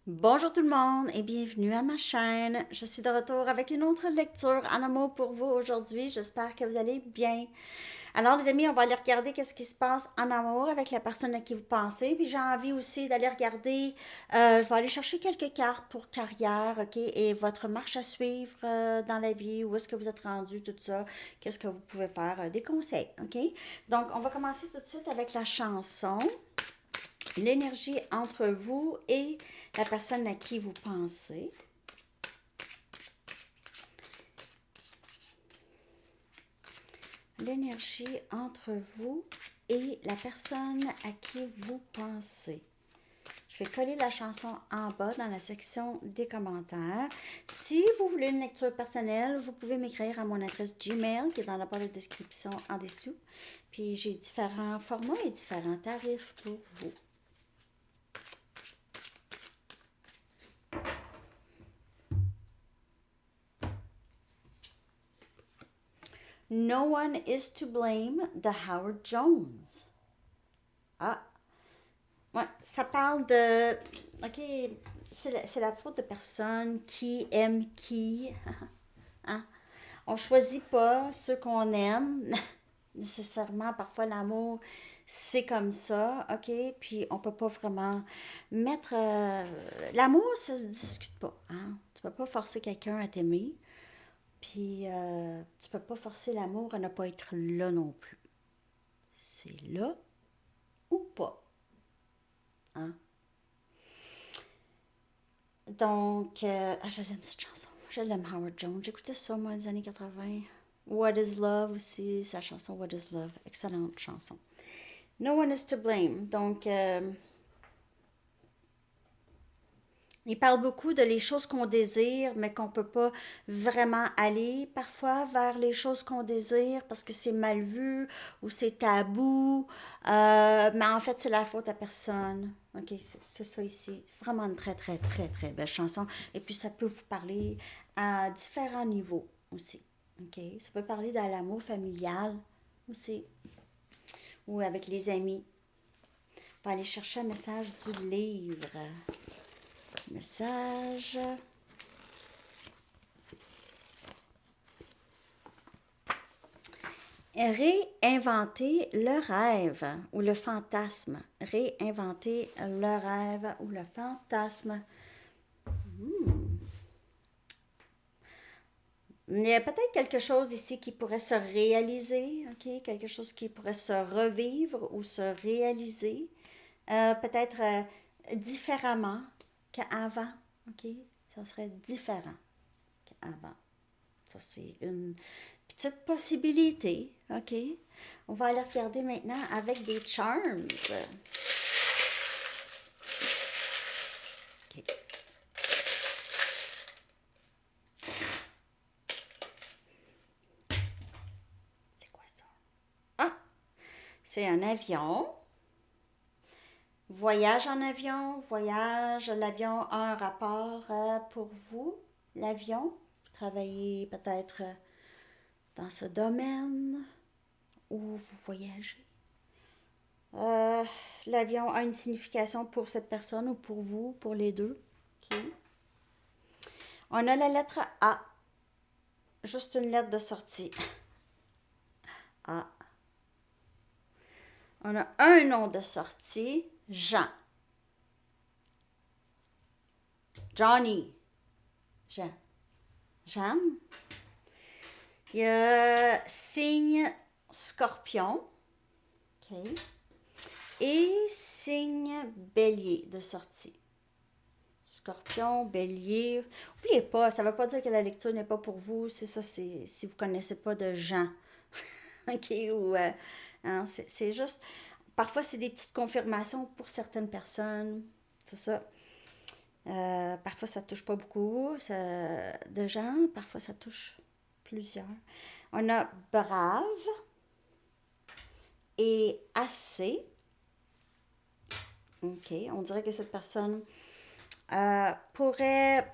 Bonjour tout le monde et bienvenue à ma chaîne. Je suis de retour avec une autre lecture en amour pour vous aujourd'hui. J'espère que vous allez bien. Alors les amis, on va aller regarder qu'est-ce qui se passe en amour avec la personne à qui vous pensez. Puis j'ai envie aussi d'aller regarder, je vais aller chercher quelques cartes pour carrière, ok, et votre marche à suivre dans la vie, où est-ce que vous êtes rendu, tout ça, qu'est-ce que vous pouvez faire, des conseils, ok. Donc on va commencer tout de suite avec la chanson. L'énergie entre vous et la personne à qui vous pensez. L'énergie entre vous et la personne à qui vous pensez. Je vais coller la chanson en bas dans la section des commentaires. Si vous voulez une lecture personnelle, vous pouvez m'écrire à mon adresse Gmail qui est dans la barre de description en dessous. Puis j'ai différents formats et différents tarifs pour vous. No one is to blame de Howard Jones. Ah, ouais, ça parle de. Ok, c'est la faute de personne qui aime qui. Hein? On choisit pas ceux qu'on aime, nécessairement. Parfois, l'amour, c'est comme ça, ok? Puis, on peut pas vraiment mettre. L'amour, ça se discute pas, hein? Tu peux pas forcer quelqu'un à t'aimer. Puis, tu peux pas forcer l'amour à ne pas être là non plus. C'est là ou pas, hein? Donc, je l'aime cette chanson. Je l'aime Howard Jones. J'écoutais ça, moi, des années 80. What is Love aussi, sa chanson What is Love. Excellente chanson. No one is to blame. Donc, il parle beaucoup de les choses qu'on désire, mais qu'on ne peut pas vraiment aller parfois vers les choses qu'on désire parce que c'est mal vu ou c'est tabou. Mais en fait, c'est la faute à personne. Ok, c'est ça ici. C'est vraiment une très, très, très, très belle chanson. Et puis, ça peut vous parler à différents niveaux aussi. Ok, ça peut parler dans l'amour familial aussi ou avec les amis. On va aller chercher un message du livre. Message. Réinventer le rêve ou le fantasme. Réinventer le rêve ou le fantasme. Il y a peut-être quelque chose ici qui pourrait se réaliser, ok? Quelque chose qui pourrait se revivre ou se réaliser. Peut-être différemment qu'avant, ok? Ça serait différent qu'avant. Ça, c'est une petite possibilité, ok? On va aller regarder maintenant avec des charms. Ok, c'est quoi ça? Ah, c'est un avion. Voyage en avion, voyage, l'avion a un rapport pour vous, l'avion. Vous travaillez peut-être dans ce domaine où vous voyagez. Euh, L'avion a une signification pour cette personne ou pour vous, pour les deux. Ok. On a la lettre A, juste une lettre de sortie. A. On a un nom de sortie, Jean. Johnny. Jean. Jeanne. Il y a signe scorpion. OK. Et signe bélier de sortie. Scorpion, bélier. N'oubliez pas, ça ne veut pas dire que la lecture n'est pas pour vous. C'est ça, c'est si vous ne connaissez pas de gens. OK, ou hein, c'est juste. Parfois, c'est des petites confirmations pour certaines personnes. C'est ça. Parfois, ça touche pas beaucoup de gens. Parfois, ça touche plusieurs. On a brave et assez. OK. On dirait que cette personne pourrait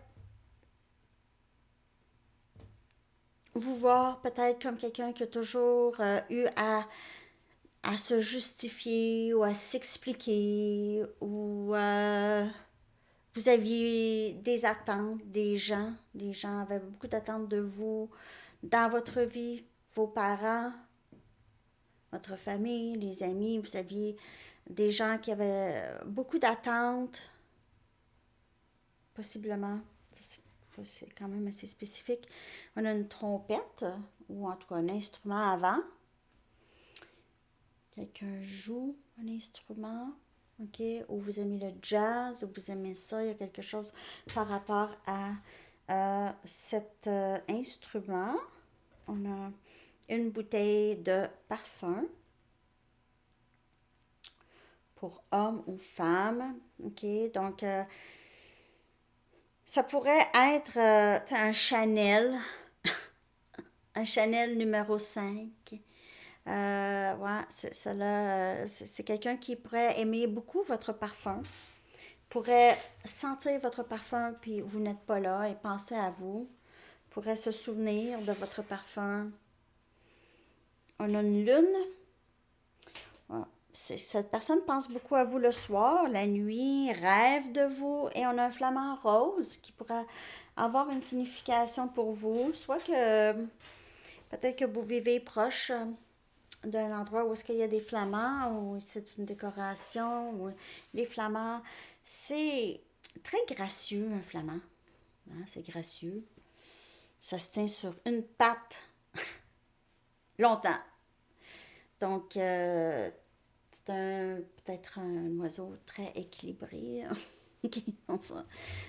vous voir peut-être comme quelqu'un qui a toujours eu à se justifier ou à s'expliquer ou vous aviez des attentes, des gens avaient beaucoup d'attentes de vous dans votre vie, vos parents, votre famille, les amis, vous aviez des gens qui avaient beaucoup d'attentes, possiblement. C'est quand même assez spécifique. On a une trompette, ou en tout cas un instrument avant. Quelqu'un joue un instrument, ok? Ou vous aimez le jazz, ou vous aimez ça, il y a quelque chose par rapport à cet instrument. On a une bouteille de parfum pour homme ou femme, ok? Donc, ça pourrait être un Chanel numéro 5. Ouais, c'est quelqu'un qui pourrait aimer beaucoup votre parfum, pourrait sentir votre parfum, puis vous n'êtes pas là et penser à vous, pourrait se souvenir de votre parfum. On a une lune. Ouais. Cette personne pense beaucoup à vous le soir, la nuit, rêve de vous, et on a un flamant rose qui pourrait avoir une signification pour vous, soit que peut-être que vous vivez proche d'un endroit où est-ce qu'il y a des flamants, ou c'est une décoration, ou les flamants, c'est très gracieux, un flamand. Hein, c'est gracieux. Ça se tient sur une patte longtemps. Donc, c'est peut-être un oiseau très équilibré. Ok,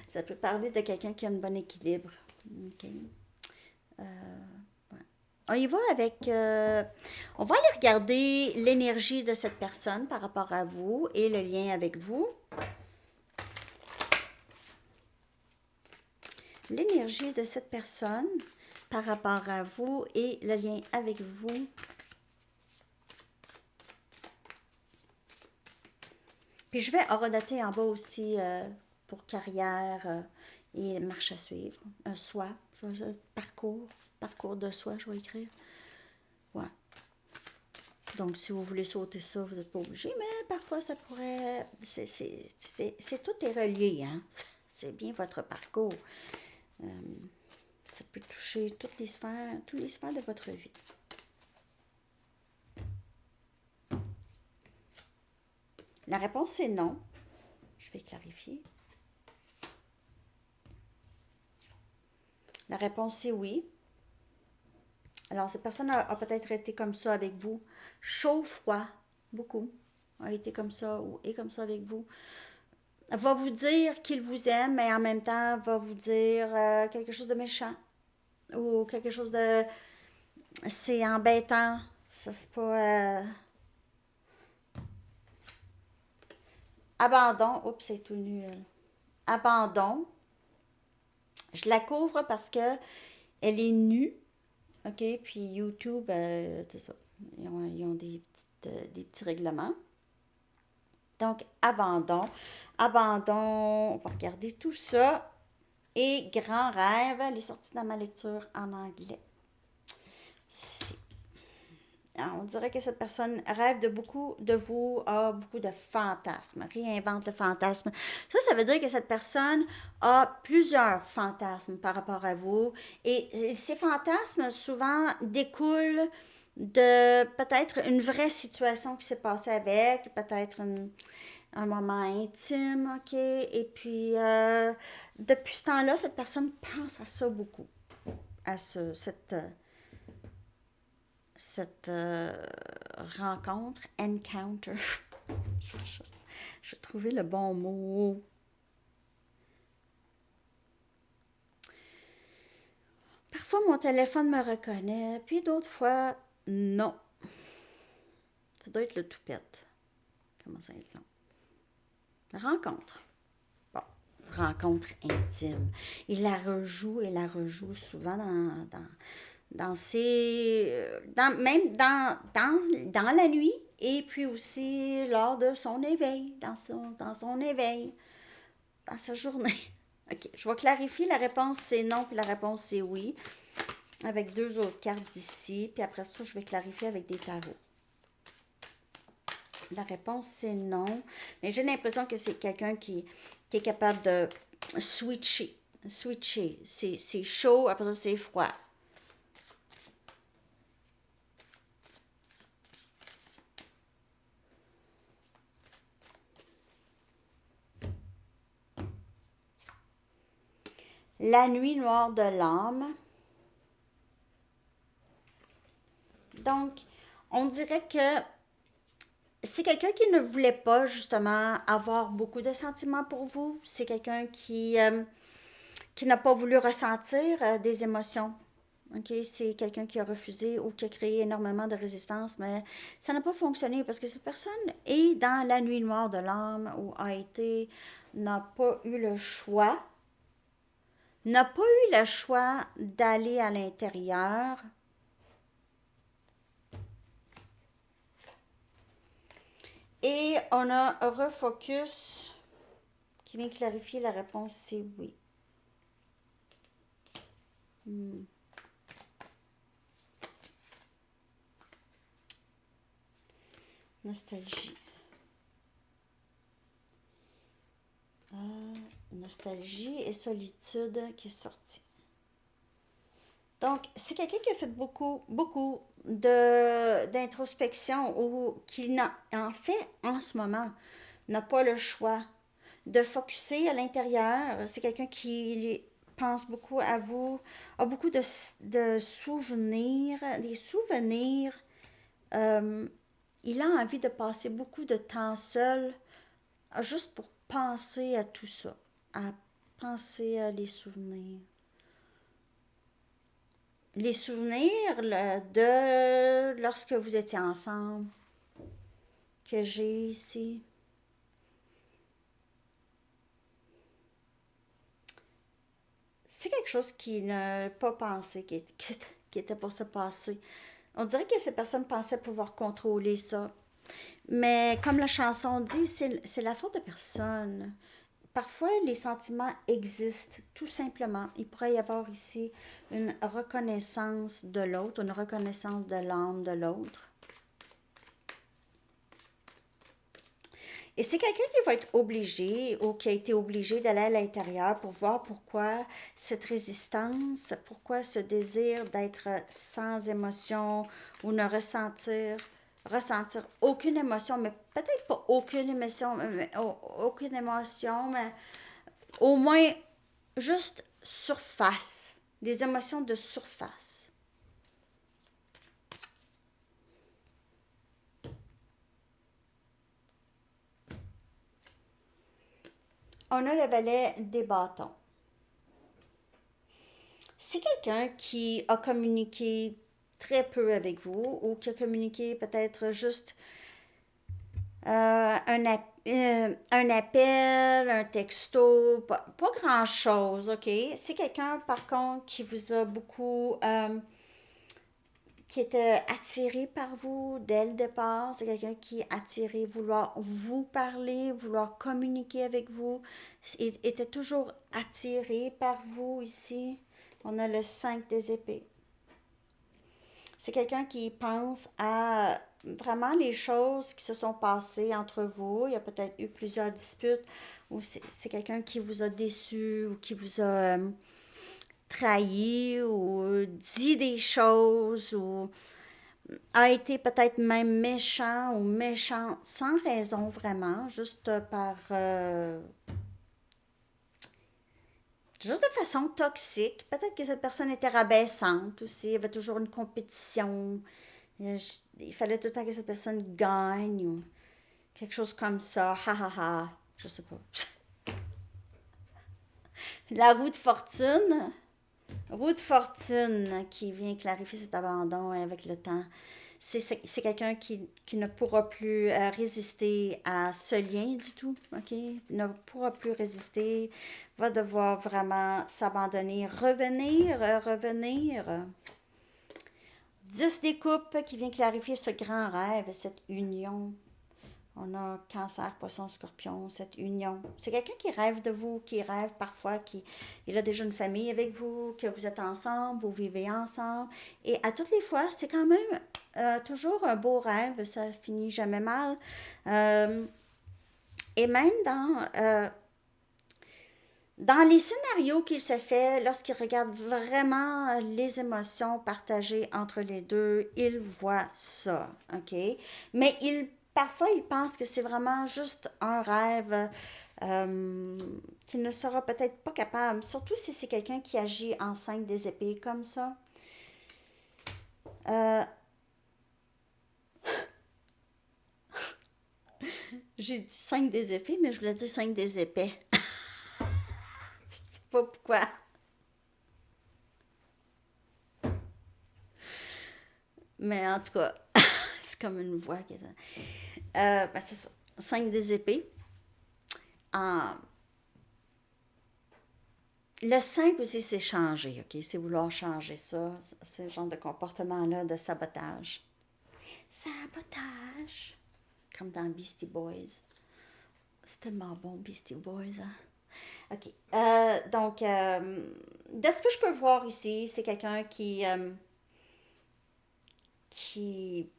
ça peut parler de quelqu'un qui a un bon équilibre. Ok. Euh, ouais. On y va avec... on va aller regarder l'énergie de cette personne par rapport à vous et le lien avec vous. L'énergie de cette personne par rapport à vous et le lien avec vous. Puis je vais horodater en bas aussi pour carrière et marche à suivre. Un soi, parcours de soi, je vais écrire. Ouais. Donc, si vous voulez sauter ça, vous n'êtes pas obligé, mais parfois ça pourrait... tout est relié, hein? C'est bien votre parcours. Ça peut toucher toutes les sphères de votre vie. La réponse est non. Je vais clarifier. La réponse est oui. Alors, cette personne a peut-être été comme ça avec vous. Chaud, froid, beaucoup. A été comme ça ou est comme ça avec vous. Va vous dire qu'il vous aime, mais en même temps, va vous dire quelque chose de méchant. Ou quelque chose de... C'est embêtant. Ça, c'est pas... Abandon. Oups, c'est tout nul. Abandon. Je la couvre parce que elle est nue. OK? Puis YouTube, c'est ça. Ils ont des petits règlements. Donc, abandon. Abandon, on va regarder tout ça. Et grand rêve, elle est sortie dans ma lecture en anglais. On dirait que cette personne rêve de beaucoup de vous, a beaucoup de fantasmes, réinvente le fantasme. Ça veut dire que cette personne a plusieurs fantasmes par rapport à vous. Et ces fantasmes, souvent, découlent de peut-être une vraie situation qui s'est passée avec, peut-être un moment intime, ok? Et puis, depuis ce temps-là, cette personne pense à ça beaucoup, à cette rencontre, encounter. Je vais trouver le bon mot. Parfois, mon téléphone me reconnaît, puis d'autres fois, non. Ça doit être le toupette. Comment ça être long? Rencontre. Bon, rencontre intime. Il la rejoue souvent dans la nuit et puis aussi lors de son éveil, dans son éveil, dans sa journée. OK, je vais clarifier. La réponse c'est non, puis la réponse c'est oui, avec deux autres cartes d'ici, puis après ça, je vais clarifier avec des tarots. La réponse, c'est non. Mais j'ai l'impression que c'est quelqu'un qui est capable de switcher. Switcher. C'est chaud, après ça, c'est froid. La nuit noire de l'âme. Donc, on dirait que c'est quelqu'un qui ne voulait pas justement avoir beaucoup de sentiments pour vous. C'est quelqu'un qui n'a pas voulu ressentir des émotions. OK, c'est quelqu'un qui a refusé ou qui a créé énormément de résistance, mais ça n'a pas fonctionné parce que cette personne est dans la nuit noire de l'âme ou a été, n'a pas eu le choix, n'a pas eu le choix d'aller à l'intérieur. Et on a un refocus qui vient clarifier la réponse, c'est oui. Hmm. Nostalgie. Nostalgie et solitude qui est sorti. Donc, c'est quelqu'un qui a fait beaucoup d'introspection ou qui n'a, en fait, en ce moment, n'a pas le choix de focuser à l'intérieur. C'est quelqu'un qui pense beaucoup à vous, a beaucoup de souvenirs, des souvenirs. Euh, il a envie de passer beaucoup de temps seul, juste pour penser à tout ça, à penser à les souvenirs. Les souvenirs là, de lorsque vous étiez ensemble, que j'ai ici. C'est quelque chose qui n'a pas pensé, qui était pour se passer. On dirait que cette personne pensait pouvoir contrôler ça. Mais comme la chanson dit, c'est la faute de personne. Parfois, les sentiments existent tout simplement. Il pourrait y avoir ici une reconnaissance de l'autre, une reconnaissance de l'âme de l'autre. Et c'est quelqu'un qui va être obligé ou qui a été obligé d'aller à l'intérieur pour voir pourquoi cette résistance, pourquoi ce désir d'être sans émotion ou ne ressentir aucune émotion, mais peut-être pas aucune émotion, mais au moins juste surface, des émotions de surface. On a le valet des bâtons. C'est quelqu'un qui a communiqué très peu avec vous ou qui a communiqué peut-être juste un appel, un texto, pas grand-chose, OK? C'est quelqu'un, par contre, qui vous a beaucoup, qui était attiré par vous dès le départ. C'est quelqu'un qui est attiré, vouloir vous parler, vouloir communiquer avec vous. Il était toujours attiré par vous ici. On a le 5 des épées. C'est quelqu'un qui pense à vraiment les choses qui se sont passées entre vous. Il y a peut-être eu plusieurs disputes ou c'est quelqu'un qui vous a déçu ou qui vous a trahi ou dit des choses ou a été peut-être même méchant ou méchante sans raison vraiment, juste de façon toxique. Peut-être que cette personne était rabaissante aussi, il y avait toujours une compétition. Il fallait tout le temps que cette personne gagne ou quelque chose comme ça. Ha ha ha. Je sais pas. La roue de fortune. Roue de fortune qui vient clarifier cet abandon avec le temps. C'est quelqu'un qui ne pourra plus résister à ce lien du tout, OK? Ne pourra plus résister, va devoir vraiment s'abandonner, revenir. 10 des coupes qui vient clarifier ce grand rêve, cette union. On a Cancer, Poisson, Scorpion, cette union. C'est quelqu'un qui rêve de vous, qui rêve parfois, il a déjà une famille avec vous, que vous êtes ensemble, vous vivez ensemble. Et à toutes les fois, c'est quand même toujours un beau rêve, ça finit jamais mal. Euh, et même dans les scénarios qu'il se fait, lorsqu'il regarde vraiment les émotions partagées entre les deux, il voit ça, OK? Mais parfois, il pense que c'est vraiment juste un rêve euh, qu'il ne sera peut-être pas capable, surtout si c'est quelqu'un qui agit en 5 des épées comme ça. Euh, j'ai dit 5 des épées, mais je voulais dire 5 des épées. Je sais pas pourquoi. Mais en tout cas, c'est comme une voix qui est... ben, c'est ça. 5 des épées. En, Le 5 aussi, c'est changer, OK? C'est vouloir changer ça. C'est le genre de comportement-là de sabotage. Sabotage! Comme dans Beastie Boys. C'est tellement bon, Beastie Boys, hein? OK. De ce que je peux voir ici, c'est quelqu'un qui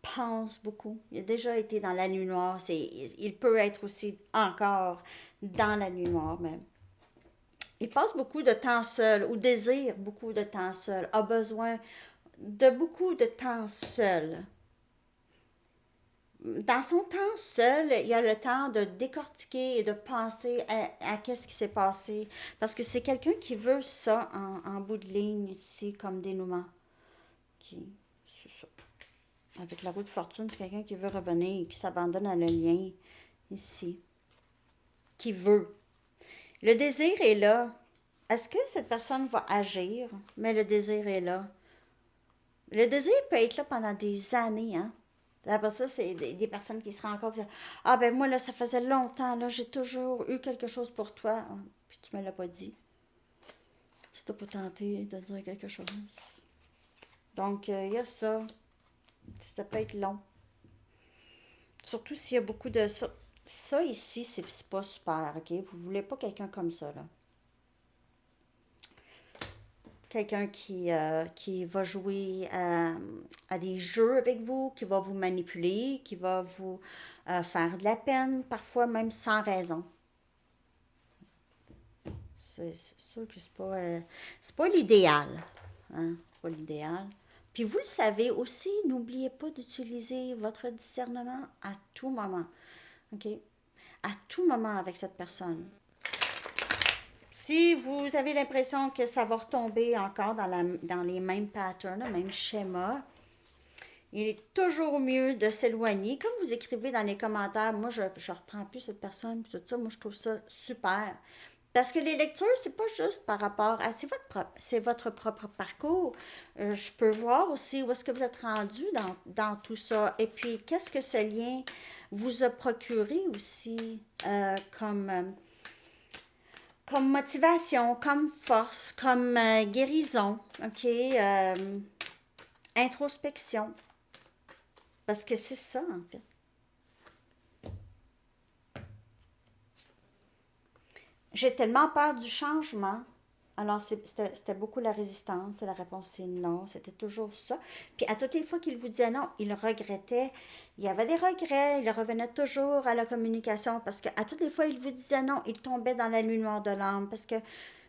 pense beaucoup. Il a déjà été dans la nuit noire. Il peut être aussi encore dans la nuit noire, mais il passe beaucoup de temps seul ou désire beaucoup de temps seul, a besoin de beaucoup de temps seul. Dans son temps seul, il y a le temps de décortiquer et de penser à qu'est-ce qui s'est passé. Parce que c'est quelqu'un qui veut ça en bout de ligne ici comme dénouement. Qui, c'est ça. Avec la roue de fortune, c'est quelqu'un qui veut revenir, qui s'abandonne à le lien ici. Qui veut. Le désir est là. Est-ce que cette personne va agir? Mais le désir est là. Le désir peut être là pendant des années, hein. Après ça, c'est des personnes qui se rencontrent. Ah ben moi, là, ça faisait longtemps, là, j'ai toujours eu quelque chose pour toi. Ah, puis tu me l'as pas dit. Si t'as pas tenté de dire quelque chose. Donc, il y a ça. Ça peut être long. Surtout s'il y a beaucoup de ça. Ça ici, c'est pas super, OK? Vous voulez pas quelqu'un comme ça, là. Quelqu'un qui va jouer à des jeux avec vous, qui va vous manipuler, qui va vous faire de la peine, parfois même sans raison. C'est sûr que c'est pas l'idéal. Hein? C'est pas l'idéal. Puis vous le savez aussi, n'oubliez pas d'utiliser votre discernement à tout moment. OK? À tout moment avec cette personne. Si vous avez l'impression que ça va retomber encore dans les mêmes patterns, le même schéma, il est toujours mieux de s'éloigner. Comme vous écrivez dans les commentaires, moi, je reprends plus cette personne, tout ça, moi, je trouve ça super. Parce que les lectures, c'est pas juste par rapport à... C'est votre propre parcours. Je peux voir aussi où est-ce que vous êtes rendu dans tout ça. Et puis, qu'est-ce que ce lien vous a procuré aussi comme motivation, comme force, comme guérison, OK? Introspection. Parce que c'est ça, en fait. J'ai tellement peur du changement. Alors, c'était beaucoup la résistance. Et la réponse, c'est non. C'était toujours ça. Puis, à toutes les fois qu'il vous disait non, il regrettait. Il y avait des regrets. Il revenait toujours à la communication. Parce qu'à toutes les fois, il vous disait non, il tombait dans la nuit noire de l'âme. Parce que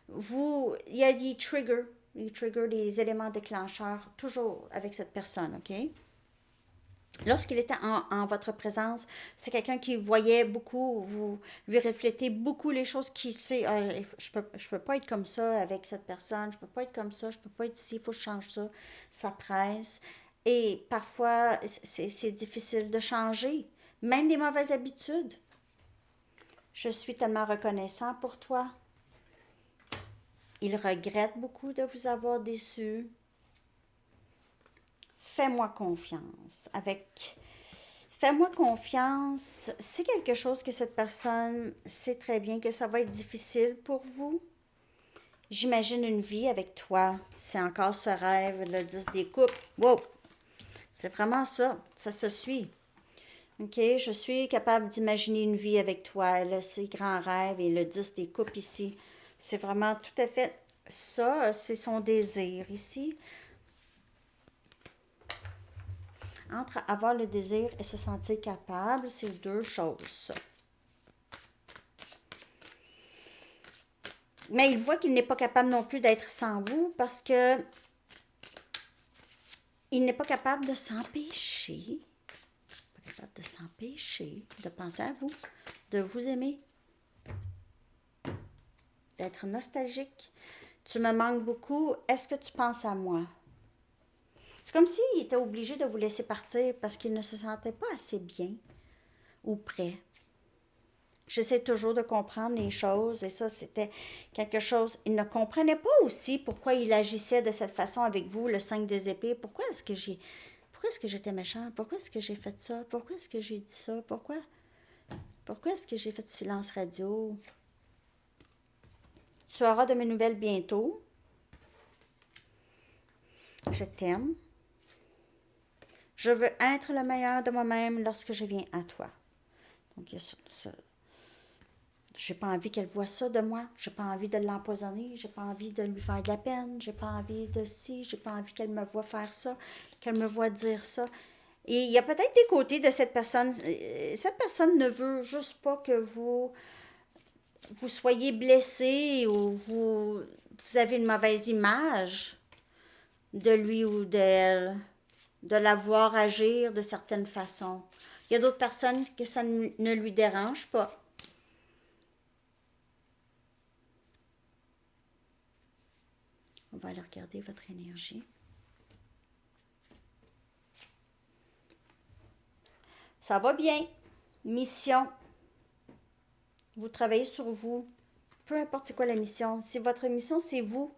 il y a des triggers, des éléments déclencheurs, toujours avec cette personne, OK? Lorsqu'il était en votre présence, c'est quelqu'un qui voyait beaucoup, vous lui reflétez beaucoup les choses qui sait. Ah, je peux pas être comme ça avec cette personne, je peux pas être comme ça, je peux pas être ici, il faut que je change ça. Ça presse. Et parfois, c'est difficile de changer. Même des mauvaises habitudes. Je suis tellement reconnaissant pour toi. Il regrette beaucoup de vous avoir déçu. Fais-moi confiance. Fais-moi confiance, c'est quelque chose que cette personne sait très bien que ça va être difficile pour vous. J'imagine une vie avec toi. C'est encore ce rêve, le 10 des coupes. Wow! C'est vraiment ça. Ça se suit. OK, je suis capable d'imaginer une vie avec toi, là, ces grands rêves et le 10 des coupes ici. C'est vraiment tout à fait ça, c'est son désir ici. Entre avoir le désir et se sentir capable, c'est deux choses, ça. Mais il voit qu'il n'est pas capable non plus d'être sans vous parce que il n'est pas capable de s'empêcher, pas capable de s'empêcher de penser à vous, de vous aimer, d'être nostalgique. Tu me manques beaucoup. Est-ce que tu penses à moi? C'est comme s'il était obligé de vous laisser partir parce qu'il ne se sentait pas assez bien ou prêt. J'essaie toujours de comprendre les choses et ça, c'était quelque chose. Il ne comprenait pas aussi pourquoi il agissait de cette façon avec vous, le 5 des épées. Pourquoi est-ce que j'étais méchant? Pourquoi est-ce que j'ai fait ça? Pourquoi est-ce que j'ai dit ça? Pourquoi est-ce que j'ai fait silence radio? Tu auras de mes nouvelles bientôt. Je t'aime. Je veux être le meilleur de moi-même lorsque je viens à toi. Donc, il y a ça. J'ai pas envie qu'elle voie ça de moi. J'ai pas envie de l'empoisonner. J'ai pas envie de lui faire de la peine. J'ai pas envie de ci. J'ai pas envie qu'elle me voie faire ça. Qu'elle me voie dire ça. Et il y a peut-être des côtés de cette personne. Cette personne ne veut juste pas que vous soyez blessé ou vous avez une mauvaise image de lui ou d'elle. De la voir agir de certaines façons. Il y a d'autres personnes que ça ne lui dérange pas. On va aller regarder votre énergie. Ça va bien. Mission. Vous travaillez sur vous. Peu importe c'est quoi la mission. Si votre mission, c'est vous,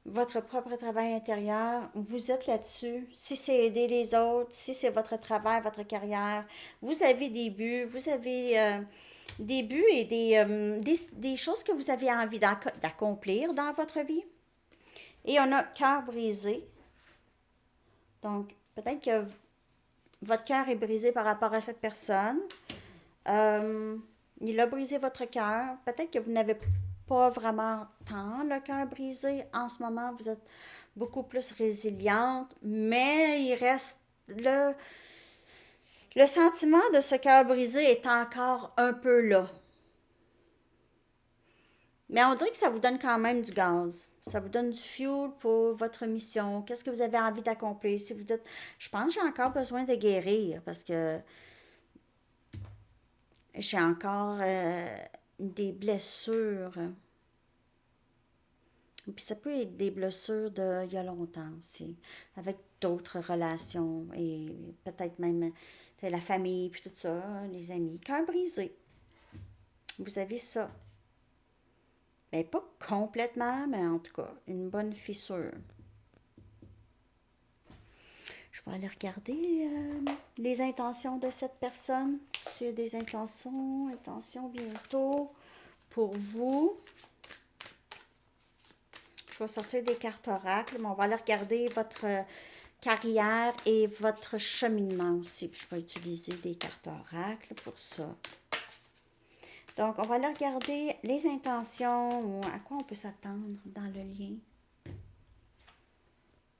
votre propre travail intérieur, vous êtes là-dessus. Si c'est aider les autres, si c'est votre travail, votre carrière, vous avez des buts, vous avez des buts et des choses que vous avez envie d'accomplir dans votre vie. Et on a cœur brisé. Donc, peut-être que votre cœur est brisé par rapport à cette personne. Euh, il a brisé votre cœur. Peut-être que vous n'avez pas vraiment tant le cœur brisé. En ce moment, vous êtes beaucoup plus résiliente, mais il reste le sentiment de ce cœur brisé est encore un peu là. Mais on dirait que ça vous donne quand même du gaz. Ça vous donne du fuel pour votre mission. Qu'est-ce que vous avez envie d'accomplir? Si vous dites, je pense que j'ai encore besoin de guérir parce que j'ai encore des blessures. Puis ça peut être des blessures d'il y a longtemps aussi, avec d'autres relations et peut-être même la famille, puis tout ça, les amis. Cœur brisé. Vous avez ça. Ben, pas complètement, mais en tout cas, une bonne fissure. Je vais aller regarder les intentions de cette personne. S'il y a des intentions bientôt pour vous. Je vais sortir des cartes oracles, mais on va aller regarder votre carrière et votre cheminement aussi. Puis je vais utiliser des cartes oracles pour ça. Donc, on va aller regarder les intentions, ou à quoi on peut s'attendre dans le lien.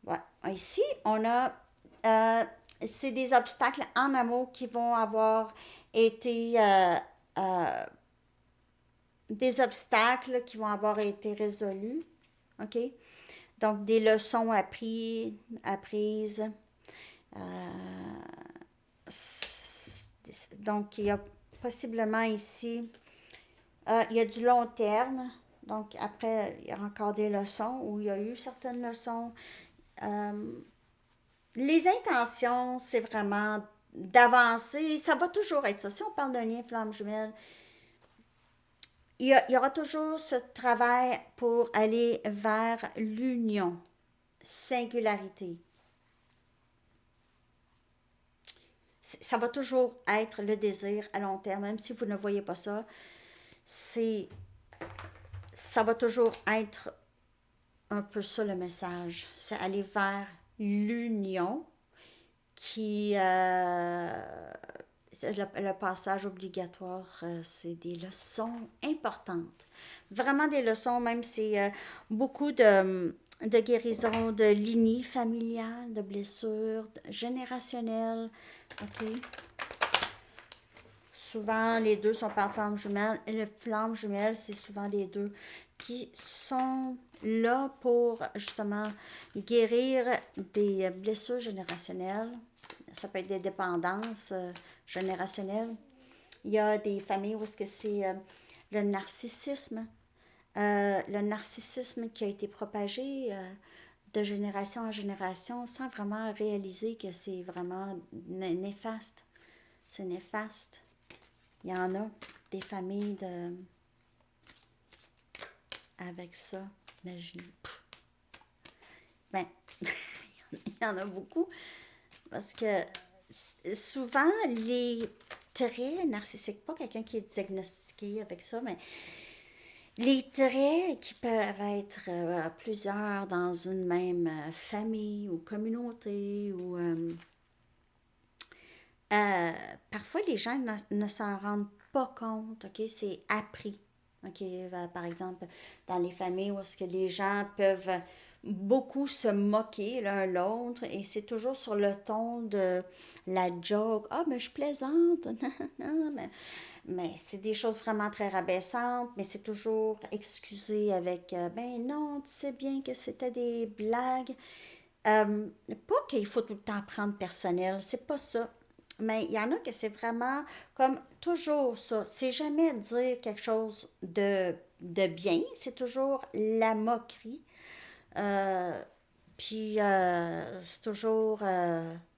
Ouais. Ici, on a, c'est des obstacles en amour qui vont avoir été, des obstacles qui vont avoir été résolus. OK? Donc, des leçons apprises. Donc, il y a possiblement ici, il y a du long terme. Donc, après, il y a encore des leçons où il y a eu certaines leçons. Les intentions, c'est vraiment d'avancer. Ça va toujours être ça. Si on parle d'un lien flamme jumelle, il y aura toujours ce travail pour aller vers l'union, singularité. Ça va toujours être le désir à long terme, même si vous ne voyez pas ça. Ça va toujours être un peu ça le message. C'est aller vers l'union qui le passage obligatoire, c'est des leçons importantes. Vraiment des leçons, même c'est beaucoup de guérison, de lignées familiales, de blessures générationnelles. OK? Souvent, les deux sont par flamme jumelle. Et les flammes jumelles, c'est souvent les deux qui sont là pour justement guérir des blessures générationnelles. Ça peut être des dépendances générationnelles. Il y a des familles où est-ce que c'est le narcissisme qui a été propagé de génération en génération sans vraiment réaliser que c'est vraiment néfaste. C'est néfaste. Il y en a des familles avec ça. Imaginez. Ben, il y en a beaucoup. Parce que souvent, les traits narcissiques, pas quelqu'un qui est diagnostiqué avec ça, mais les traits qui peuvent être plusieurs dans une même famille ou communauté ou Euh, parfois, les gens ne s'en rendent pas compte, OK? C'est appris, OK? Par exemple, dans les familles où est-ce que les gens peuvent beaucoup se moquer l'un l'autre et c'est toujours sur le ton de la joke. Ah, mais je plaisante. Non, mais c'est des choses vraiment très rabaissantes, mais c'est toujours excusé avec ben non, tu sais bien que c'était des blagues. Pas qu'il faut tout le temps prendre personnel, c'est pas ça. Mais il y en a que c'est vraiment comme toujours ça. C'est jamais dire quelque chose de bien, c'est toujours la moquerie. Euh, Puis c'est toujours.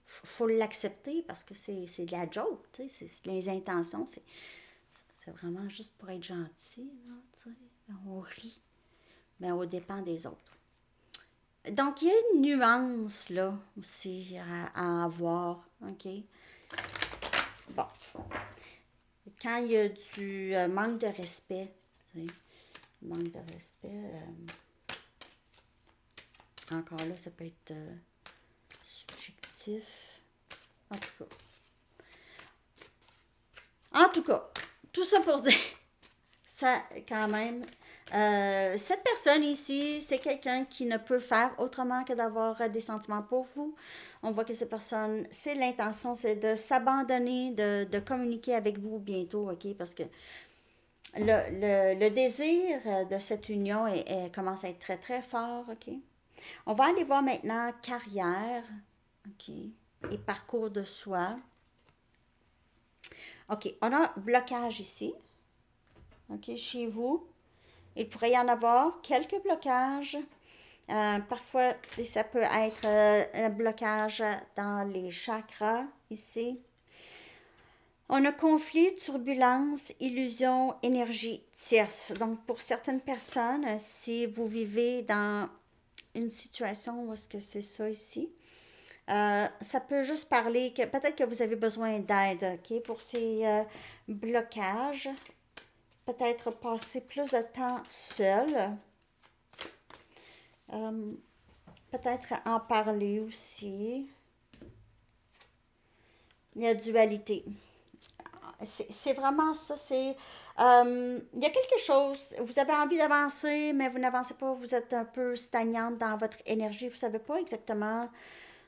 Faut l'accepter parce que c'est de la joke, tu sais. Les intentions, c'est vraiment juste pour être gentil, là, tu sais. On rit, mais au dépend des autres. Donc, il y a une nuance, là, aussi à avoir, OK? Bon, quand il y a du manque de respect, tu sais, manque de respect, encore là, ça peut être subjectif. En tout cas. En tout cas, tout ça pour dire, ça, quand même, cette personne ici, c'est quelqu'un qui ne peut faire autrement que d'avoir des sentiments pour vous. On voit que cette personne, c'est l'intention, c'est de s'abandonner, de communiquer avec vous bientôt, OK? Parce que le désir de cette union commence à être très, très fort, OK? On va aller voir maintenant carrière, OK? Et parcours de soi. OK, on a blocage ici, OK, chez vous. Il pourrait y en avoir quelques blocages. Parfois, ça peut être un blocage dans les chakras ici. On a conflit, turbulence, illusion, énergie tierce. Donc, pour certaines personnes, si vous vivez dans une situation où est-ce que c'est ça ici, ça peut juste parler que peut-être que vous avez besoin d'aide, OK, pour ces blocages. Peut-être passer plus de temps seul. Euh, Peut-être en parler aussi. La dualité. C'est vraiment ça. Il y a quelque chose. Vous avez envie d'avancer, mais vous n'avancez pas. Vous êtes un peu stagnante dans votre énergie. Vous ne savez pas exactement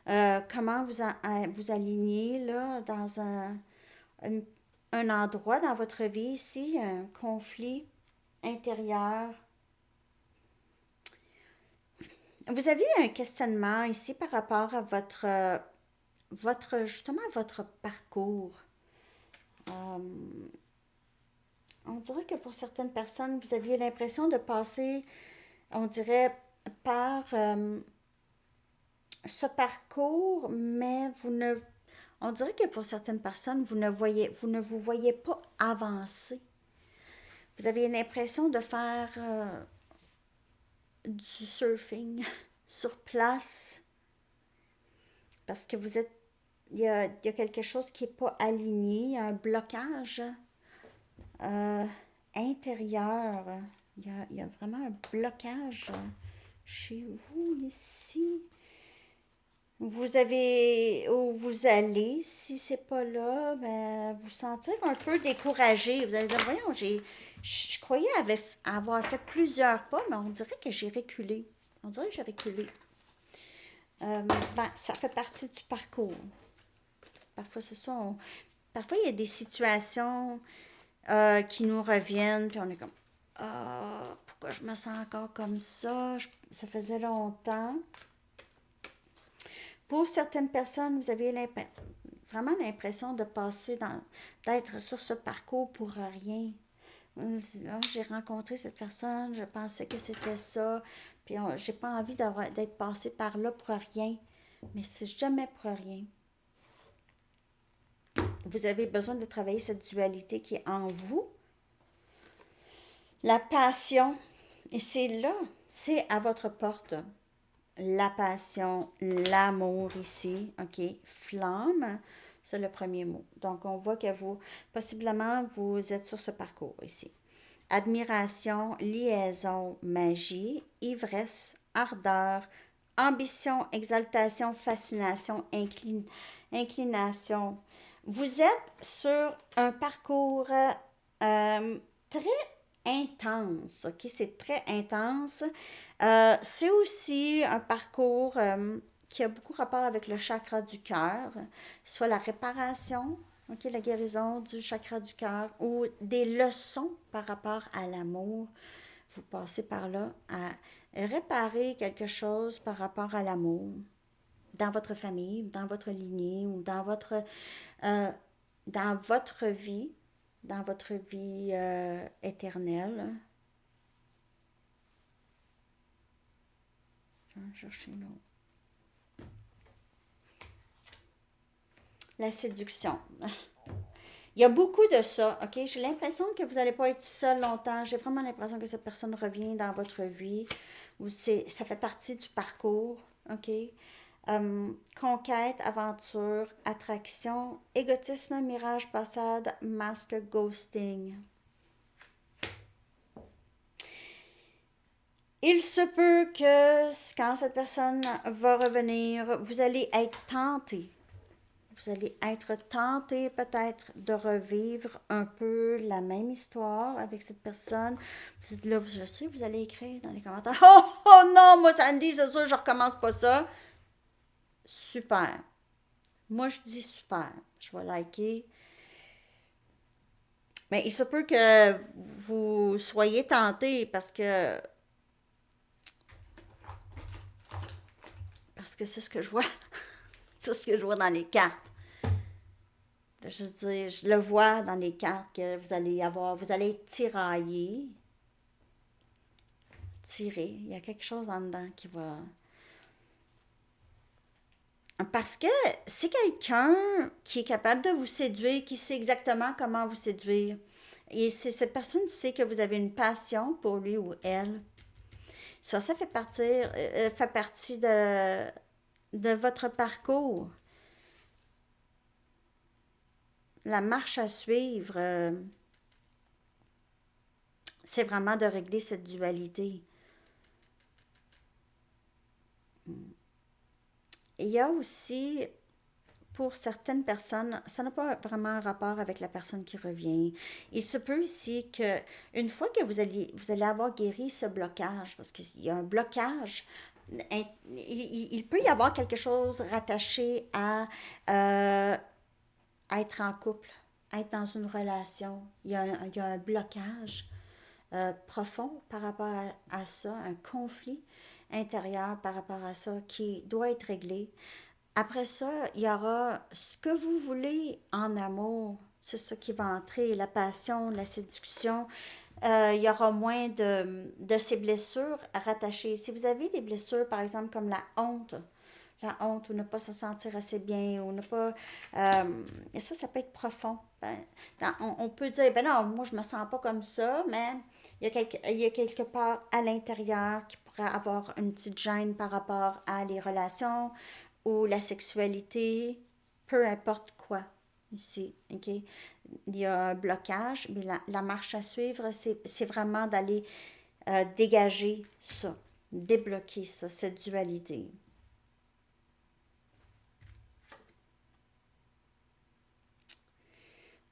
comment vous aligner là, dans un, un endroit dans votre vie ici, un conflit intérieur. Vous avez un questionnement ici par rapport à justement votre parcours. Euh, on dirait que pour certaines personnes, vous aviez l'impression de passer, on dirait, par ce parcours, mais on dirait que pour certaines personnes, vous ne vous voyez pas avancer. Vous avez l'impression de faire du surfing sur place parce que il y a quelque chose qui n'est pas aligné, un blocage euh, intérieur. Il y a vraiment un blocage chez vous ici. où vous allez, si c'est pas là, ben, vous sentir un peu découragé. Vous allez dire, voyons, je croyais avoir fait plusieurs pas, mais on dirait que j'ai reculé. On dirait que j'ai reculé. Ben, ça fait partie du parcours. Parfois, c'est ça. Parfois, il y a des situations qui nous reviennent, puis on est comme, ah, pourquoi je me sens encore comme ça? Ça faisait longtemps. Pour certaines personnes, vous avez vraiment l'impression de d'être sur ce parcours pour rien. Ah, j'ai rencontré cette personne, je pensais que c'était ça, puis j'ai pas envie d'être passé par là pour rien. Mais c'est jamais pour rien. Vous avez besoin de travailler cette dualité qui est en vous. La passion, et c'est là, c'est à votre porte. La passion, l'amour ici, ok. Flamme, c'est le premier mot. Donc, on voit que possiblement, vous êtes sur ce parcours ici. Admiration, liaison, magie, ivresse, ardeur, ambition, exaltation, fascination, inclination. Vous êtes sur un parcours très intense, ok? C'est très intense. C'est aussi un parcours qui a beaucoup rapport avec le chakra du cœur, soit la réparation, ok, la guérison du chakra du cœur ou des leçons par rapport à l'amour. Vous passez par là à réparer quelque chose par rapport à l'amour dans votre famille, dans votre lignée ou euh, dans dans votre vie éternelle. Je vais chercher l'autre. La séduction. Il y a beaucoup de ça, ok? J'ai l'impression que vous n'allez pas être seul longtemps. J'ai vraiment l'impression que cette personne revient dans votre vie. Ça fait partie du parcours, ok? Conquête, aventure, attraction, égotisme, mirage, passade, masque, ghosting. Il se peut que quand cette personne va revenir, vous allez être tenté. Vous allez être tenté peut-être de revivre un peu la même histoire avec cette personne. Là, je sais, vous allez écrire dans les commentaires. Oh, oh non, moi Sandy, c'est sûr, je recommence pas ça. Super. Moi, je dis super. Je vais liker. Mais il se peut que vous soyez tenté parce que c'est ce que je vois. C'est ce que je vois dans les cartes. Je veux dire, je le vois dans les cartes que vous allez être tiraillé, tiré. Il y a quelque chose en dedans qui va. Parce que c'est quelqu'un qui est capable de vous séduire, qui sait exactement comment vous séduire. Et cette personne sait que vous avez une passion pour lui ou elle. Ça fait partie de votre parcours. La marche à suivre, c'est vraiment de régler cette dualité. Il y a aussi, pour certaines personnes, ça n'a pas vraiment un rapport avec la personne qui revient. Il se peut aussi que une fois que vous allez avoir guéri ce blocage, parce qu'il y a un blocage, il peut y avoir quelque chose rattaché euh, à être en couple, à être dans une relation. Il y a un blocage profond par rapport à ça, un conflit intérieur par rapport à ça qui doit être réglé. Après ça, il y aura ce que vous voulez en amour. C'est ça qui va entrer, la passion, la séduction. Il y aura moins de ces blessures à rattacher. Si vous avez des blessures, par exemple, comme la honte ou ne pas se sentir assez bien ou ne pas... et ça peut être profond. Ben, on peut dire, ben non, moi je me sens pas comme ça, mais il y a quelque part à l'intérieur qui pourrait avoir une petite gêne par rapport à les relations ou la sexualité, peu importe quoi ici, ok? Il y a un blocage, mais la marche à suivre, c'est vraiment d'aller dégager ça, débloquer ça, cette dualité.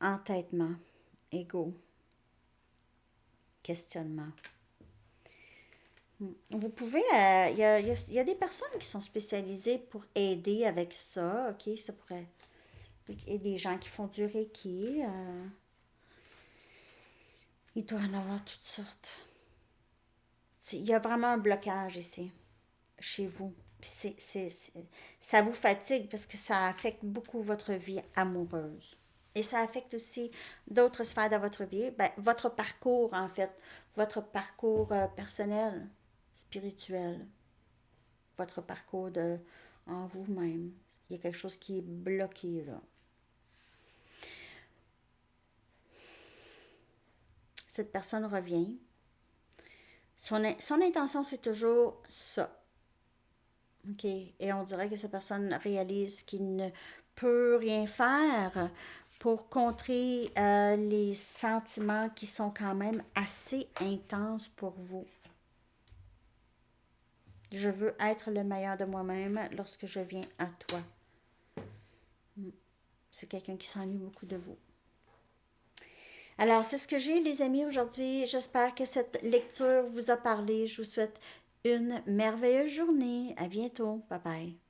entêtement, ego, questionnement. Vous pouvez, il y a des personnes qui sont spécialisées pour aider avec ça, ok? Ça pourrait, il y a des gens qui font du Reiki, il doit en avoir toutes sortes. Il y a vraiment un blocage ici, chez vous. Ça vous fatigue parce que ça affecte beaucoup votre vie amoureuse. Et ça affecte aussi d'autres sphères de votre vie. Ben, votre parcours, en fait. Votre parcours personnel, spirituel. Votre parcours en vous-même. Il y a quelque chose qui est bloqué là. Cette personne revient. Son intention, c'est toujours ça. OK. Et on dirait que cette personne réalise qu'il ne peut rien faire pour contrer les sentiments qui sont quand même assez intenses pour vous. Je veux être le meilleur de moi-même lorsque je viens à toi. C'est quelqu'un qui s'ennuie beaucoup de vous. Alors, c'est ce que j'ai, les amis, aujourd'hui. J'espère que cette lecture vous a parlé. Je vous souhaite une merveilleuse journée. À bientôt. Bye bye.